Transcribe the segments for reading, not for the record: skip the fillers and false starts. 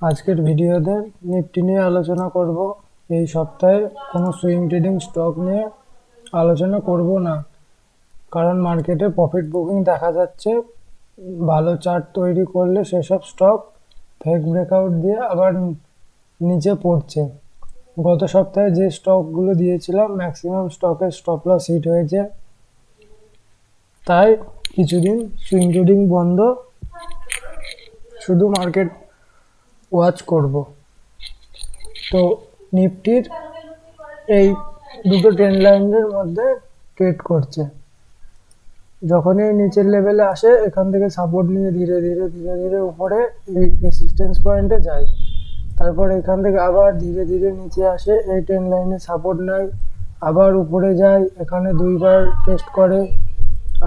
আজকের ভিডিওতে নিফটি নিয়ে আলোচনা করব। এই সপ্তাহে কোনো সুইং ট্রেডিং স্টক নিয়ে আলোচনা করব না, কারণ মার্কেটে প্রফিট বুকিং দেখা যাচ্ছে। ভালো চার্ট তৈরি করলে সেসব স্টক ফেক ব্রেকআউট দিয়ে আবার নিচে পড়ছে। গত সপ্তাহে যে স্টকগুলো দিয়েছিলাম ম্যাক্সিমাম স্টকের স্টপ লস হিট হয়েছে, তাই কিছুদিন সুইং ট্রেডিং বন্ধ, শুধু মার্কেট ওয়াচ করব। তো নিফটির এই দুটো ট্রেন্ড লাইনের মধ্যে ট্রেড করছে। যখনই নিচের লেভেলে আসে এখান থেকে সাপোর্ট নিয়ে ধীরে ধীরে ধীরে ধীরে উপরে এই রেসিস্ট্যান্স পয়েন্টে যায়, তারপর এখান থেকে আবার ধীরে ধীরে নিচে আসে, এই ট্রেন্ড লাইনে সাপোর্ট নেয়, আবার উপরে যায়, এখানে দুইবার টেস্ট করে,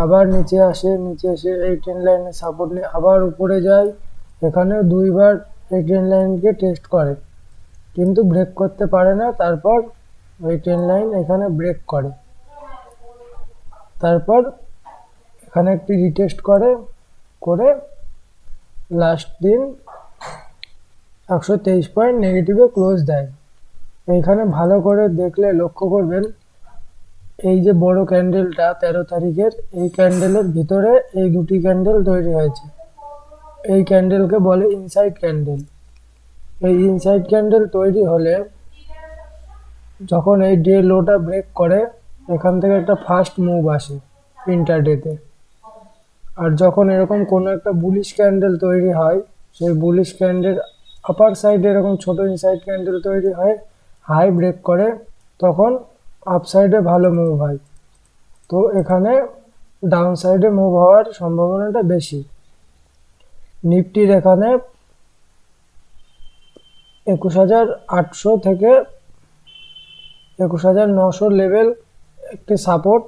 আবার নিচে আসে, নিচে এসে এই ট্রেন্ড লাইনে সাপোর্ট নিয়ে আবার উপরে যায়, এখানেও দুইবার এই ট্রেন্ড লাইনকে টেস্ট করে কিন্তু ব্রেক করতে পারে না। তারপর ওই ট্রেন্ড লাইন এখানে ব্রেক করে, তারপর এখানে একটি রিটেস্ট করে লাস্ট দিন 123 পয়েন্ট নেগেটিভে ক্লোজ দেয়। এইখানে ভালো করে দেখলে লক্ষ্য করবেন, এই যে বড় ক্যান্ডেলটা 13 তারিখের, এই ক্যান্ডেলের ভিতরে এই দুটি ক্যান্ডেল তৈরি হয়েছে। এই ক্যান্ডেলকে বলে ইনসাইড ক্যান্ডেল। এই ইনসাইড ক্যান্ডেল তৈরি হলে যখন এই ডে লোটা ব্রেক করে, এখান থেকে একটা ফাস্ট মুভ আসে ইন্টারডেতে। আর যখন এরকম কোনো একটা বুলিশ ক্যান্ডেল তৈরি হয়, সেই বুলিশ ক্যান্ডেল আপার সাইডে এরকম ছোট ইনসাইড ক্যান্ডেল তৈরি হয়, হাই ব্রেক করে, তখন আপ সাইডে ভালো মুভ হয়। তো এখানে ডাউন সাইডে মুভ হওয়ার সম্ভাবনাটা বেশি। নিফটির এখানে 21,800 থেকে 21,900 লেভেল একটি সাপোর্ট।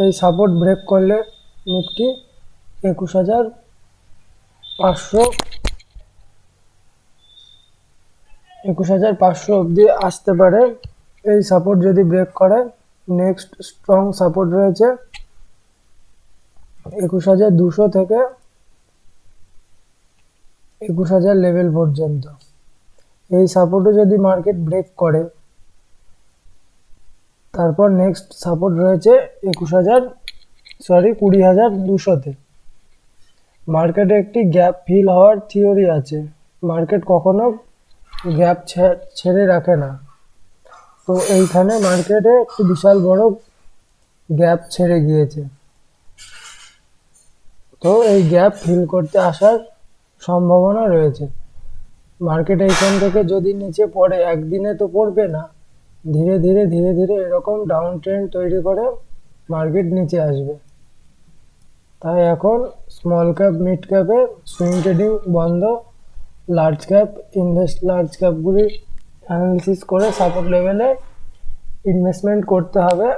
এই সাপোর্ট ব্রেক করলে নিফটি 21,500 অবধি আসতে পারে। এই সাপোর্ট যদি ব্রেক করে, নেক্সট স্ট্রং সাপোর্ট রয়েছে 21,200 থেকে 21,000 লেভেল পর্যন্ত। এই সাপোর্টে যদি মার্কেট ব্রেক করে, তারপর নেক্সট সাপোর্ট রয়েছে 20,200-তে। মার্কেটে একটি গ্যাপ ফিল হওয়ার থিওরি আছে, মার্কেট কখনো গ্যাপ ছেড়ে রাখে না। তো এইখানে মার্কেটে একটি বিশাল বড় গ্যাপ ছেড়ে গিয়েছে, তো এই গ্যাপ ফিল করতে আসার সম্ভাবনা রয়েছে। মার্কেট এইখান থেকে যদি নিচে পড়ে, একদিনে তো পড়বে না, ধীরে ধীরে ধীরে ধীরে এরকম ডাউন ট্রেন্ড তৈরি করে মার্কেট নিচে আসবে। তাই এখন স্মল ক্যাপ মিড ক্যাপে সুইং ট্রেডিং বন্ধ, লার্জ ক্যাপগুলি অ্যানালিসিস করে সাপোর্ট লেভেলে ইনভেস্টমেন্ট করতে হবে।